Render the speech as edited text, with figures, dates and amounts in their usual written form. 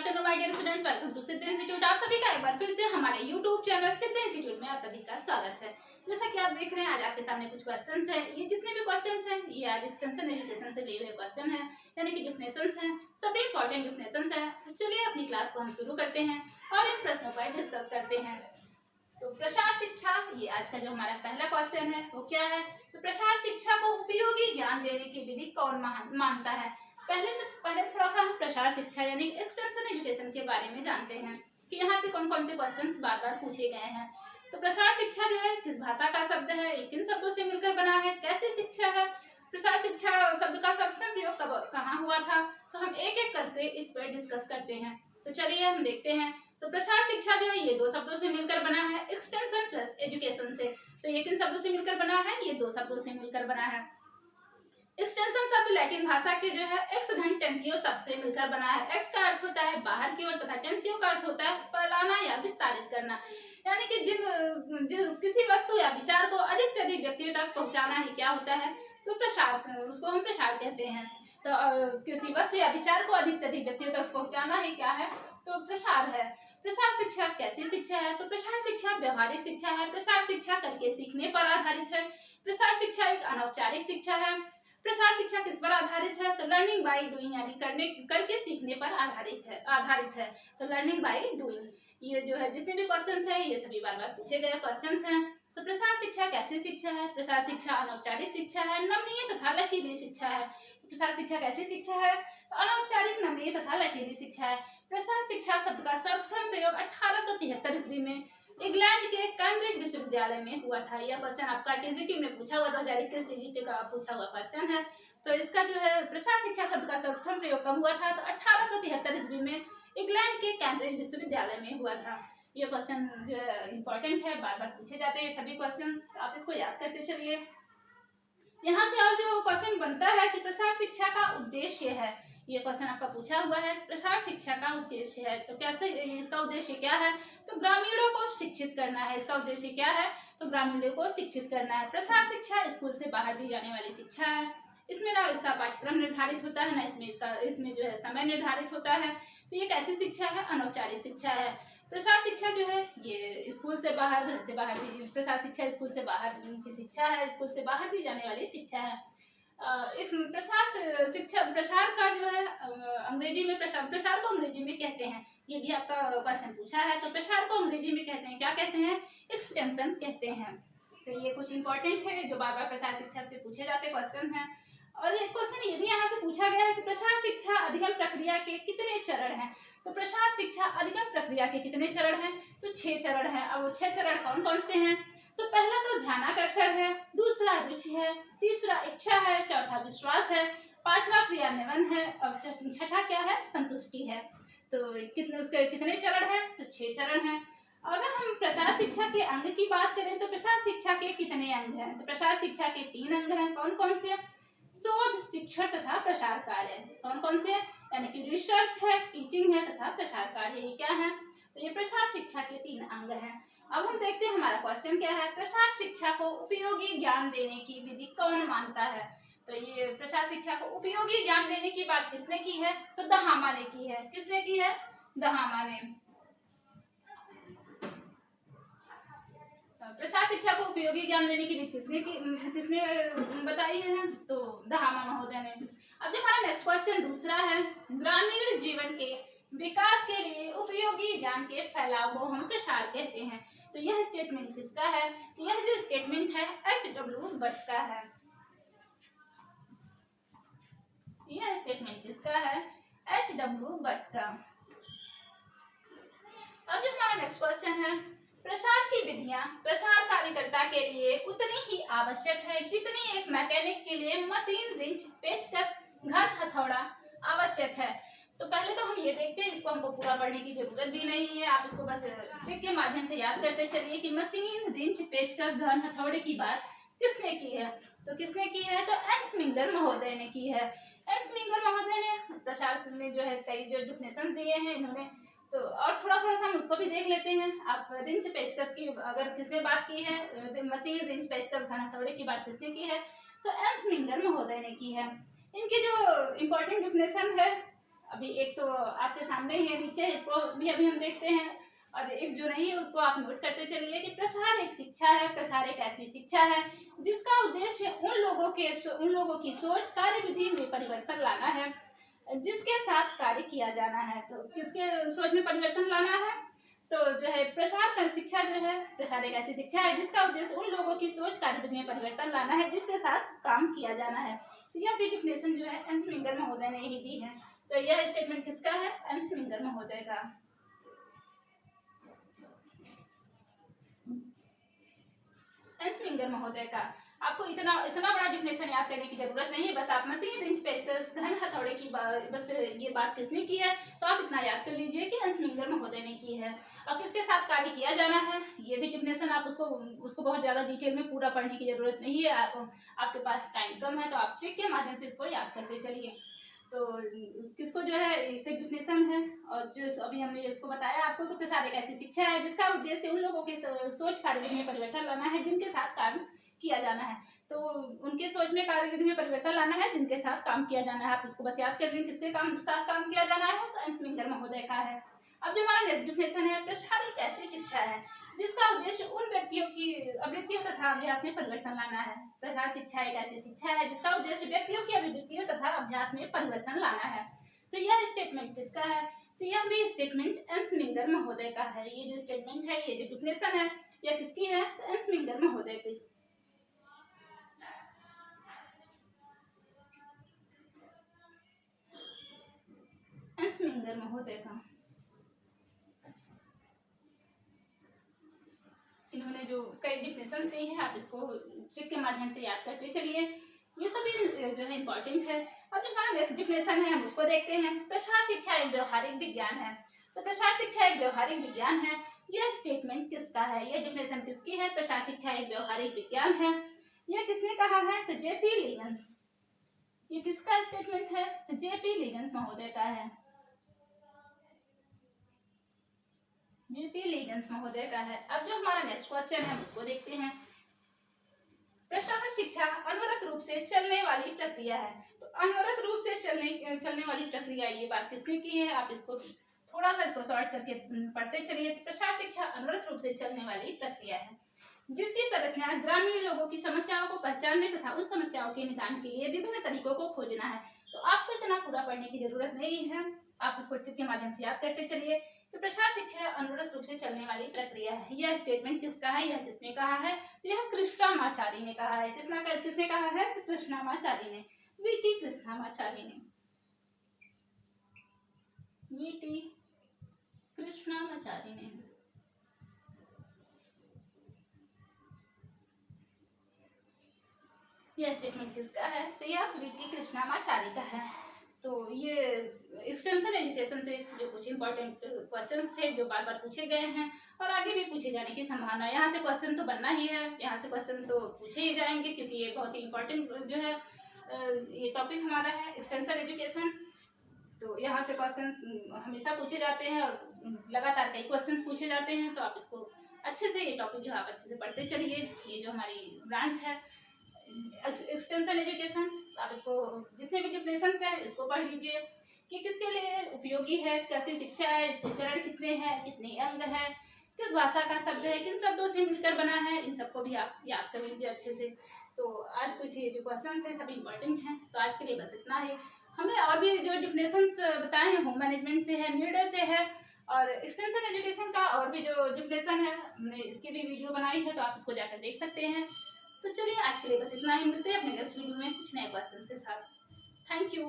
Afternoon my dear students, welcome to Siddh institute. आप सभी का एक बार फिर से हमारे यूट्यूब चैनल सिद्ध इंस्टीट्यूट में आप सभी का स्वागत है। जैसा कि आप देख रहे हैं, आज आपके सामने कुछ क्वेश्चंस हैं। ये जितने भी क्वेश्चंस हैं, ये आज एक्सटेंशन एजुकेशन से लिए हुए क्वेश्चन हैं, यानी कि डिफिनेशंस हैं, सभी इंपॉर्टेंट डिफिनेशंस हैं। तो चलिए अपनी क्लास को हम शुरू करते हैं और इन प्रश्नों पर डिस्कस करते हैं। तो प्रसार शिक्षा, ये आज का जो हमारा पहला क्वेश्चन है वो क्या है? तो प्रसार शिक्षा को उपयोगी ज्ञान देने की विधि कौन मानता है? पहले थोड़ा सा हम प्रसार शिक्षा यानी एक्सटेंशन एजुकेशन के बारे में जानते हैं कि यहाँ से कौन कौन से क्वेश्चंस बार बार पूछे गए हैं। तो प्रसार शिक्षा जो है किस भाषा का शब्द है, किन शब्दों से मिलकर बना है, कैसी शिक्षा है, प्रसार शिक्षा शब्द का सर्वप्रथम प्रयोग कब कहाँ हुआ था? तो हम एक एक करके इस पर डिस्कस करते हैं। तो चलिए हम देखते हैं। तो प्रसार शिक्षा जो है ये दो शब्दों से मिलकर बना है, एक्सटेंशन प्लस एजुकेशन से। तो ये किन शब्दों से मिलकर बना है? ये दो शब्दों से मिलकर बना है। एक्सटेंशन शब्द लैटिन भाषा के जो है एक्स धन टेंसियो शब्द से मिलकर बना है। एक्स का अर्थ होता है बाहर की ओर तथा टेंसियो का अर्थ होता है फैलाना या विस्तारित करना, यानी कि जिन किसी वस्तु या विचार को अधिक से अधिक व्यक्तियों तक पहुंचाना ही क्या होता है? तो प्रसार, उसको हम प्रसार कहते हैं। तो किसी वस्तु या विचार को अधिक से अधिक व्यक्तियों तक पहुंचाना ही क्या है? तो प्रसार है। प्रसार शिक्षा कैसी शिक्षा है? तो प्रसार शिक्षा व्यवहारिक शिक्षा है। प्रसार शिक्षा करके सीखने पर आधारित है। प्रसार शिक्षा एक अनौपचारिक शिक्षा है। प्रसार शिक्षा किस पर आधारित है? तो लर्निंग बाय डूइंग, यानी करके सीखने पर आधारित है। तो लर्निंग बाय डूइंग, ये जो है जितने भी क्वेश्चंस हैं ये सभी बार बार पूछे गए क्वेश्चंस हैं। तो प्रसार शिक्षा कैसी शिक्षा है? प्रसार शिक्षा अनौपचारिक शिक्षा है, नमनीय तथा लचीली शिक्षा है। प्रसार शिक्षा कैसी शिक्षा है? तो अनौपचारिक, नमनीय तथा लचीली शिक्षा है। प्रसार शिक्षा शब्द का सर्वप्रथम प्रयोग 1873 ईस्वी में इंग्लैंड के कैम्ब्रिज विश्वविद्यालय में हुआ था। यह क्वेश्चन आपका टीजीटी में पूछा हुआ, 2021 टीजीटी का पूछा हुआ क्वेश्चन है। तो इसका जो है प्रसार शिक्षा शब्द का सर्वप्रथम प्रयोग कब हुआ था? तो 1873 ईस्वी में इंग्लैंड के कैम्ब्रिज विश्वविद्यालय में हुआ था। यह क्वेश्चन जो है इंपॉर्टेंट है, बार बार पूछे जाते हैं सभी क्वेश्चन, आप इसको याद करते चलिए। यहाँ से और जो क्वेश्चन बनता है कि प्रसार शिक्षा का उद्देश्य है, ये क्वेश्चन आपका पूछा हुआ है, प्रसार शिक्षा का उद्देश्य है। तो कैसे, इसका उद्देश्य क्या है? तो ग्रामीणों को शिक्षित करना है। इसका उद्देश्य क्या है? तो ग्रामीणों को शिक्षित करना है। प्रसार शिक्षा स्कूल से बाहर दी जाने वाली शिक्षा है। इसमें ना इसका पाठ्यक्रम निर्धारित होता है, ना इसमें जो है समय निर्धारित होता है। तो ये कैसी शिक्षा है? अनौपचारिक शिक्षा है। प्रसार शिक्षा जो है ये स्कूल से बाहर, घर से बाहर दी, प्रसार शिक्षा स्कूल से बाहर की शिक्षा है, स्कूल से बाहर दी जाने वाली शिक्षा है। इस प्रसार शिक्षा, प्रसार का जो है अंग्रेजी में प्रसार को अंग्रेजी में कहते हैं। ये भी आपका क्वेश्चन पूछा है। तो प्रसार को अंग्रेजी में कहते हैं, क्या कहते हैं? एक्सटेंशन कहते हैं। तो ये कुछ इंपॉर्टेंट है जो बार बार प्रसार शिक्षा से पूछे जाते क्वेश्चन हैं। और ये क्वेश्चन ये भी यहाँ से पूछा गया है कि प्रसार शिक्षा अधिगम प्रक्रिया के कितने चरण हैं? तो प्रसार शिक्षा अधिगम प्रक्रिया के कितने चरण हैं? तो 6 चरण हैं। अब वो 6 चरण कौन कौन से हैं? तो पहला तो ध्यानाकर्षण है, दूसरा रुचि है, तीसरा इच्छा है, चौथा विश्वास है, पांचवा क्रियान्वयन है और छठा क्या है? संतुष्टि है। तो उसके कितने चरण हैं? तो 6 चरण हैं। अगर हम प्रसार शिक्षा के अंग की बात करें तो प्रसार शिक्षा के कितने अंग हैं? तो प्रसार शिक्षा के 3 अंग हैं। कौन कौन से? शोध, शिक्षण तथा प्रसार कार्य। कौन कौन से? यानी कि रिसर्च है, टीचिंग है तथा प्रसार कार्य। ये क्या है? तो ये प्रसार शिक्षा के 3 अंग हैं। अब हम देखते हैं हमारा क्वेश्चन क्या है। प्रसार शिक्षा को उपयोगी ज्ञान देने की विधि कौन मानता है? तो ये प्रसार शिक्षा को उपयोगी ज्ञान देने की बात किसने की है? तो दहामा ने की है। किसने की है? दहामा ने। प्रसार शिक्षा को उपयोगी ज्ञान देने की विधि किसने बताई है? तो दहामा महोदय ने। अब जो हमारा नेक्स्ट क्वेश्चन दूसरा है, ग्रामीण जीवन के विकास के लिए उपयोगी ज्ञान के फैलाव को हम प्रसार कहते हैं। तो यह स्टेटमेंट किसका है? तो यह जो स्टेटमेंट है H.W. भट्ट का है। यह स्टेटमेंट किसका है? H.W. भट्ट का। अब जो हमारा नेक्स्ट क्वेश्चन है, प्रसार की विधियां प्रसार कार्यकर्ता के लिए उतनी ही आवश्यक है जितनी एक मैकेनिक के लिए मशीन, रिंच, पेचकस, घन हथौड़ा आवश्यक है। तो पहले तो हम ये देखते हैं, इसको हमको पूरा पढ़ने की जरूरत भी नहीं है, आप इसको बस ट्रिक के माध्यम से याद करते चलिए कि मशीन, रिंच, पेचकस, घन हथौड़े की बात किसने की है? तो किसने की है? तो एंस्मिंगर महोदय ने की है। एंस्मिंगर महोदय ने प्रसार में जो है कई जो डिफिनेशन दिए हैं इन्होंने। तो और थोड़ा सा हम उसको भी देख लेते हैं। आप रिंच पेचकस की अगर किसने बात की है, मशीन, रिंच, पेचकस, घन हथौड़े की बात किसने की है? तो एंस्मिंगर महोदय ने की है। इनकी जो इम्पोर्टेंट डिफिनेशन है अभी एक तो आपके सामने ही है नीचे, इसको भी अभी हम देखते हैं, और एक जो नहीं है उसको आप नोट करते चलिए कि प्रसार एक शिक्षा है। प्रसार एक ऐसी शिक्षा है जिसका उद्देश्य उन लोगों की सोच कार्यविधि में परिवर्तन लाना है जिसके साथ कार्य किया जाना है। तो किसके सोच में परिवर्तन लाना है? तो जो है प्रसार का शिक्षा जो है, प्रसार एक ऐसी शिक्षा है जिसका उद्देश्य उन लोगों की सोच कार्यविधि में परिवर्तन लाना है जिसके साथ काम किया जाना है। तो यह भी डिफिनेशन जो है एन स्विंगर महोदय ने ही दी है। तो यह स्टेटमेंट किसका है? एन स्विंगर महोदय का। एन स्विंगर महोदय का। आपको इतना बड़ा डिफिनेशन याद करने की जरूरत नहीं है, बस आप मशीन रिंच पेचकस घन हथौड़े की बस ये बात किसने की है तो आप इतना याद कर लीजिए कि एन स्विंगर महोदय ने की है। और किसके साथ कार्य किया जाना है ये भी डिफिनेशन आप उसको बहुत ज्यादा डिटेल में पूरा पढ़ने की जरूरत नहीं है। आपके पास टाइम कम है तो आप ट्रिक के माध्यम से इसको याद करते चलिए। तो किसको जो है एक डिफिनेशन है, और जो अभी हमने उसको बताया आपको कि प्रसार एक ऐसी शिक्षा है जिसका उद्देश्य उन लोगों के सोच कार्यविधि में परिवर्तन लाना है जिनके साथ काम किया जाना है। तो उनके सोच में कार्यविधि में परिवर्तन लाना है जिनके साथ काम किया जाना है। आप इसको बस याद कर लें किसके साथ काम किया जाना है, तो एन स्विंगर महोदय का है। अब जो हमारा नेक्स्ट डिफिनेशन है, प्रसार एक ऐसी शिक्षा है जिसका उद्देश्य उन व्यक्तियों की अभिवृत्तियों तथा अभ्यास में परिवर्तन लाना है। प्रसार शिक्षा एक ऐसी शिक्षा है जिसका उद्देश्य व्यक्तियों की अभिवृत्तियों तथा अभ्यास में परिवर्तन लाना है। तो यह स्टेटमेंट किसका है? तो यह भी स्टेटमेंट एन स्विंगर महोदय का है। ये जो स्टेटमेंट है, ये जो डिफिनेशन है, यह किसकी है? तो एन स्विंगर महोदय की। एन स्विंगर महोदय का। इन्होंने जो कई डिफिनेशन दी है आप इसको ट्रिक के माध्यम से याद करते चलिए, ये सभी जो है इम्पोर्टेंट है। अब जो हमारा नेक्स्ट डिफिनेशन है हम उसको देखते हैं। प्रसार शिक्षा एक व्यवहारिक विज्ञान है। तो प्रसार शिक्षा एक व्यवहारिक विज्ञान है, यह स्टेटमेंट किसका है? यह डिफिनेशन किसकी है? प्रसार शिक्षा एक व्यवहारिक विज्ञान है, यह किसने कहा है? तो जेपी लिगन्स। ये किसका स्टेटमेंट है? तो जेपी लिगन्स महोदय का है। जेपी लिगन्स महोदय का है। अब जो हमारा नेक्स्ट क्वेश्चन है उसको देखते हैं। प्रसार शिक्षा अनवरत रूप से चलने वाली प्रक्रिया है। तो अनवरत रूप से चलने वाली प्रक्रिया, ये बात किसने की है? आप इसको थोड़ा सा इसको सॉर्ट करके पढ़ते चलिए। प्रसार शिक्षा अनवरत रूप से चलने वाली प्रक्रिया है जिसकी संरचना ग्रामीण लोगों की समस्याओं को पहचानने तथा उन समस्याओं के निदान के लिए विभिन्न तरीकों को खोजना है। तो आपको इतना पूरा पढ़ने की जरूरत नहीं है, आप इसको ट्रिक के माध्यम से याद करते चलिए। तो प्रसार शिक्षा अनवरत रूप से चलने वाली प्रक्रिया है, यह स्टेटमेंट किसका है? यह किसने कहा है? तो यह कृष्णामाचारी ने कहा है। किसने कहा है? कृष्णामाचारी ने, वीटी कृष्णामाचारी ने, वीटी कृष्णामाचारी ने। यह स्टेटमेंट किसका है? तो यह वीटी कृष्णामाचारी का है। तो ये एक्सटेंशन एजुकेशन से जो कुछ इंपॉर्टेंट क्वेश्चंस थे जो बार बार पूछे गए हैं और आगे भी पूछे जाने की संभावना है। यहाँ से क्वेश्चन तो बनना ही है, यहाँ से क्वेश्चन तो पूछे ही जाएंगे क्योंकि ये बहुत ही इंपॉर्टेंट जो है ये टॉपिक हमारा है एक्सटेंशन एजुकेशन। तो यहाँ से क्वेश्चन हमेशा पूछे जाते हैं और लगातार कई क्वेश्चन पूछे जाते हैं। तो आप इसको अच्छे से, ये टॉपिक जो आप अच्छे से पढ़ते चलिए। ये जो हमारी ब्रांच है एक्सटेंशन एजुकेशन, आप इसको जितने भी डिफिनेशन है इसको पढ़ लीजिए कि किसके लिए उपयोगी है, कैसी शिक्षा है, इसके चरण कितने हैं, कितने अंग है, किस भाषा का शब्द है, किन शब्दों से मिलकर बना है, इन सबको भी आप याद कर लीजिए अच्छे से। तो आज कुछ ये जो क्वेश्चन है सभी इंपॉर्टेंट हैं। तो आज के लिए बस इतना ही। हमने और भी जो डिफिनेशन बताए हैं होम मैनेजमेंट से है, निर्णय से है, और एक्सटेंशन एजुकेशन का और भी जो डिफिनेशन है हमने इसकी भी वीडियो बनाई है, तो आप इसको जाकर देख सकते हैं। तो चलिए आज के लिए बस इतना ही, मिलते हैं अपने नेक्स्ट वीडियो में कुछ नए क्वेश्चंस के साथ। Thank you.